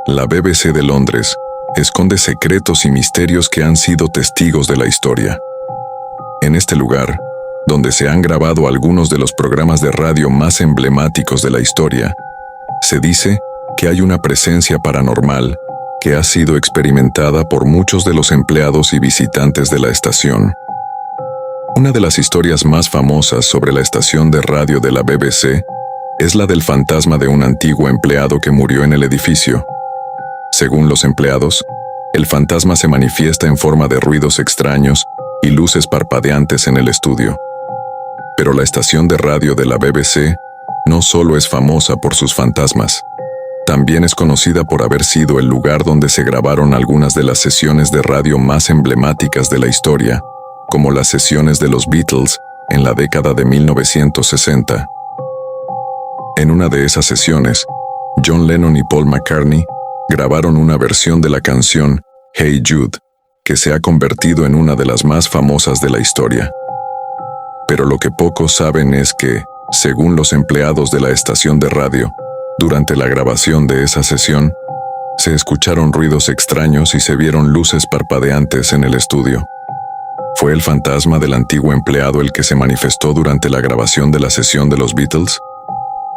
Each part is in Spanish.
la BBC de Londres esconde secretos y misterios que han sido testigos de la historia. En este lugar, donde se han grabado algunos de los programas de radio más emblemáticos de la historia, se dice que hay una presencia paranormal que ha sido experimentada por muchos de los empleados y visitantes de la estación. Una de las historias más famosas sobre la estación de radio de la BBC es la del fantasma de un antiguo empleado que murió en el edificio. Según los empleados, el fantasma se manifiesta en forma de ruidos extraños y luces parpadeantes en el estudio. Pero la estación de radio de la BBC no solo es famosa por sus fantasmas, también es conocida por haber sido el lugar donde se grabaron algunas de las sesiones de radio más emblemáticas de la historia, como las sesiones de los Beatles en la década de 1960. En una de esas sesiones, John Lennon y Paul McCartney grabaron una versión de la canción Hey Jude, que se ha convertido en una de las más famosas de la historia. Pero lo que pocos saben es que, según los empleados de la estación de radio, durante la grabación de esa sesión, se escucharon ruidos extraños y se vieron luces parpadeantes en el estudio. ¿Fue el fantasma del antiguo empleado el que se manifestó durante la grabación de la sesión de los Beatles?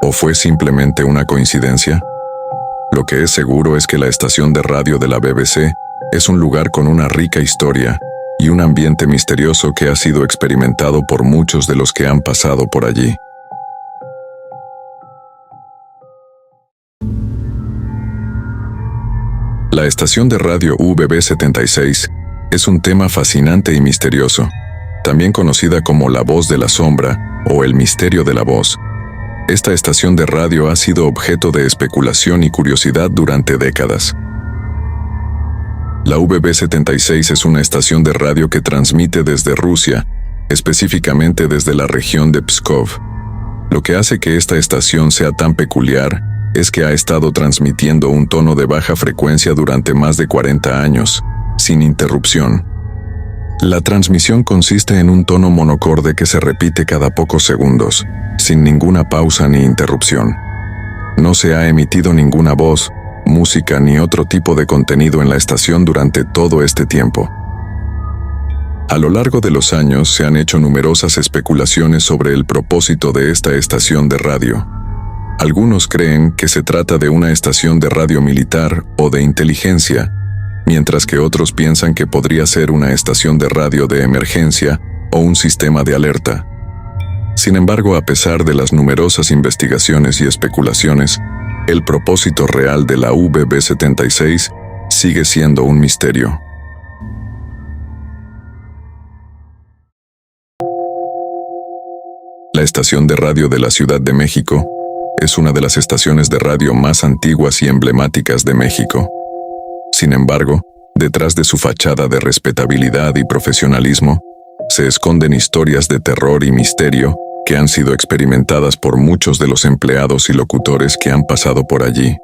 ¿O fue simplemente una coincidencia? Lo que es seguro es que la estación de radio de la BBC es un lugar con una rica historia y un ambiente misterioso que ha sido experimentado por muchos de los que han pasado por allí. La estación de radio UBB76 es un tema fascinante y misterioso, también conocida como la voz de la sombra o el misterio de la voz. Esta estación de radio ha sido objeto de especulación y curiosidad durante décadas. La UBB76 es una estación de radio que transmite desde Rusia, específicamente desde la región de Pskov. Lo que hace que esta estación sea tan peculiar es que ha estado transmitiendo un tono de baja frecuencia durante más de 40 años, sin interrupción. La transmisión consiste en un tono monocorde que se repite cada pocos segundos, sin ninguna pausa ni interrupción. No se ha emitido ninguna voz, música ni otro tipo de contenido en la estación durante todo este tiempo. A lo largo de los años se han hecho numerosas especulaciones sobre el propósito de esta estación de radio. Algunos creen que se trata de una estación de radio militar o de inteligencia, mientras que otros piensan que podría ser una estación de radio de emergencia o un sistema de alerta. Sin embargo, a pesar de las numerosas investigaciones y especulaciones, el propósito real de la UBB76 sigue siendo un misterio. La estación de radio de la Ciudad de México es una de las estaciones de radio más antiguas y emblemáticas de México. Sin embargo, detrás de su fachada de respetabilidad y profesionalismo, se esconden historias de terror y misterio que han sido experimentadas por muchos de los empleados y locutores que han pasado por allí.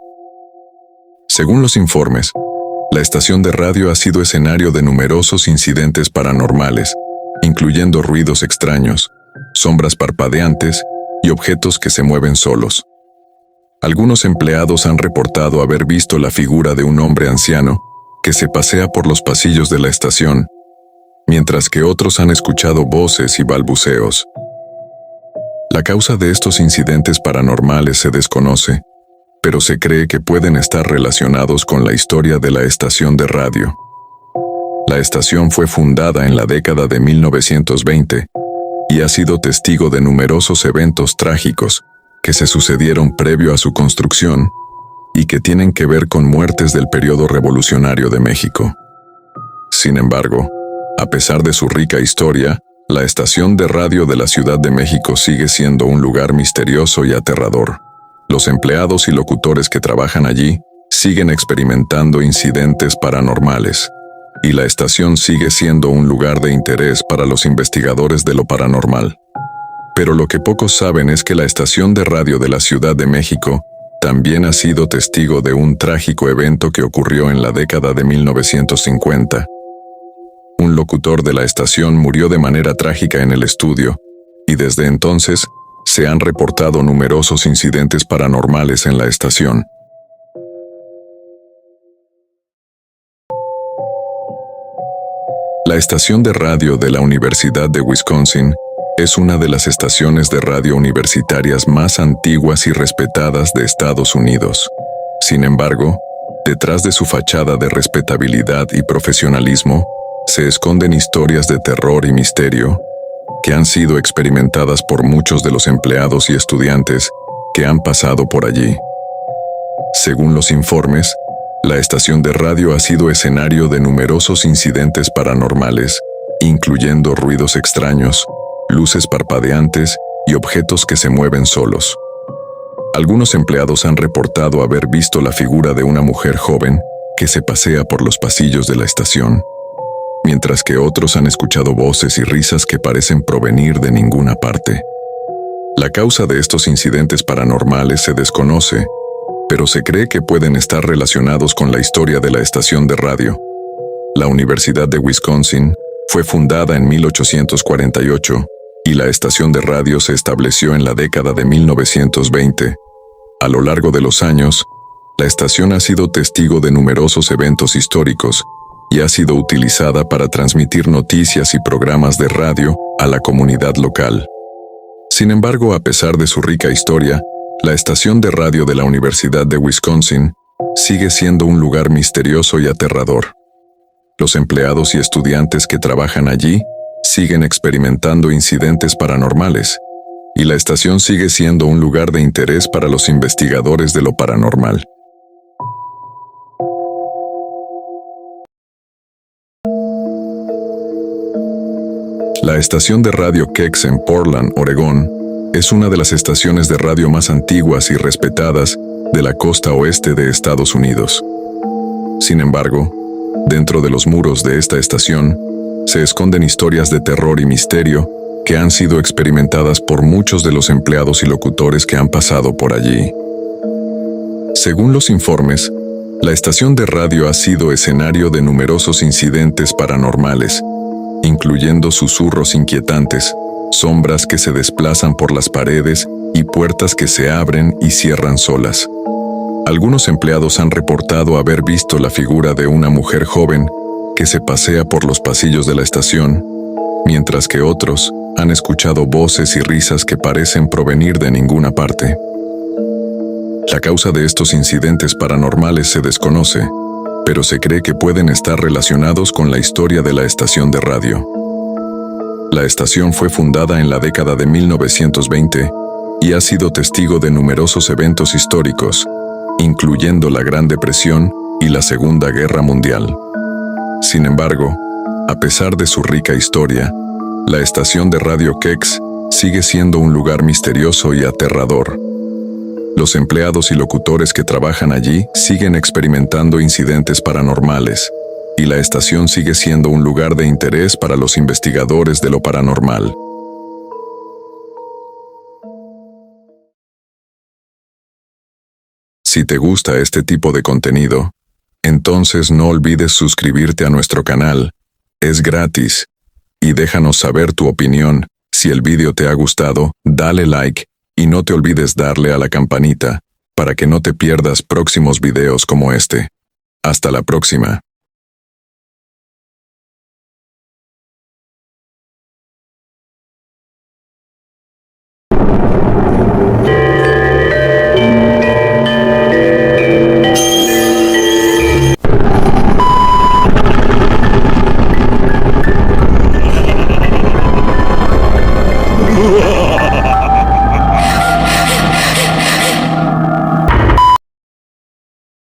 Según los informes, la estación de radio ha sido escenario de numerosos incidentes paranormales, incluyendo ruidos extraños, sombras parpadeantes y objetos que se mueven solos. Algunos empleados han reportado haber visto la figura de un hombre anciano que se pasea por los pasillos de la estación, mientras que otros han escuchado voces y balbuceos. La causa de estos incidentes paranormales se desconoce, pero se cree que pueden estar relacionados con la historia de la estación de radio. La estación fue fundada en la década de 1920 y ha sido testigo de numerosos eventos trágicos que se sucedieron previo a su construcción y que tienen que ver con muertes del periodo revolucionario de México. Sin embargo, a pesar de su rica historia, la estación de radio de la Ciudad de México sigue siendo un lugar misterioso y aterrador. Los empleados y locutores que trabajan allí siguen experimentando incidentes paranormales, y la estación sigue siendo un lugar de interés para los investigadores de lo paranormal. Pero lo que pocos saben es que la estación de radio de la Ciudad de México también ha sido testigo de un trágico evento que ocurrió en la década de 1950. Un locutor de la estación murió de manera trágica en el estudio, y desde entonces se han reportado numerosos incidentes paranormales en la estación. La estación de radio de la Universidad de Wisconsin es una de las estaciones de radio universitarias más antiguas y respetadas de Estados Unidos. Sin embargo, detrás de su fachada de respetabilidad y profesionalismo, se esconden historias de terror y misterio que han sido experimentadas por muchos de los empleados y estudiantes que han pasado por allí. Según los informes, la estación de radio ha sido escenario de numerosos incidentes paranormales, incluyendo ruidos extraños, luces parpadeantes y objetos que se mueven solos. Algunos empleados han reportado haber visto la figura de una mujer joven que se pasea por los pasillos de la estación, mientras que otros han escuchado voces y risas que parecen provenir de ninguna parte. La causa de estos incidentes paranormales se desconoce, pero se cree que pueden estar relacionados con la historia de la estación de radio. La Universidad de Wisconsin fue fundada en 1848 y la estación de radio se estableció en la década de 1920. A lo largo de los años, la estación ha sido testigo de numerosos eventos históricos y ha sido utilizada para transmitir noticias y programas de radio a la comunidad local. Sin embargo, a pesar de su rica historia, la estación de radio de la Universidad de Wisconsin sigue siendo un lugar misterioso y aterrador. Los empleados y estudiantes que trabajan allí siguen experimentando incidentes paranormales, y la estación sigue siendo un lugar de interés para los investigadores de lo paranormal. La estación de radio KEX en Portland, Oregón, es una de las estaciones de radio más antiguas y respetadas de la costa oeste de Estados Unidos. Sin embargo, dentro de los muros de esta estación, se esconden historias de terror y misterio que han sido experimentadas por muchos de los empleados y locutores que han pasado por allí. Según los informes, la estación de radio ha sido escenario de numerosos incidentes paranormales, incluyendo susurros inquietantes, sombras que se desplazan por las paredes y puertas que se abren y cierran solas. Algunos empleados han reportado haber visto la figura de una mujer joven que se pasea por los pasillos de la estación, mientras que otros han escuchado voces y risas que parecen provenir de ninguna parte. La causa de estos incidentes paranormales se desconoce, pero se cree que pueden estar relacionados con la historia de la estación de radio. La estación fue fundada en la década de 1920 y ha sido testigo de numerosos eventos históricos, incluyendo la Gran Depresión y la Segunda Guerra Mundial. Sin embargo, a pesar de su rica historia, la estación de radio KEX sigue siendo un lugar misterioso y aterrador. Los empleados y locutores que trabajan allí siguen experimentando incidentes paranormales, y la estación sigue siendo un lugar de interés para los investigadores de lo paranormal. Si te gusta este tipo de contenido, entonces no olvides suscribirte a nuestro canal, es gratis, y déjanos saber tu opinión. Si el vídeo te ha gustado, dale like, y no te olvides darle a la campanita, para que no te pierdas próximos videos como este. Hasta la próxima.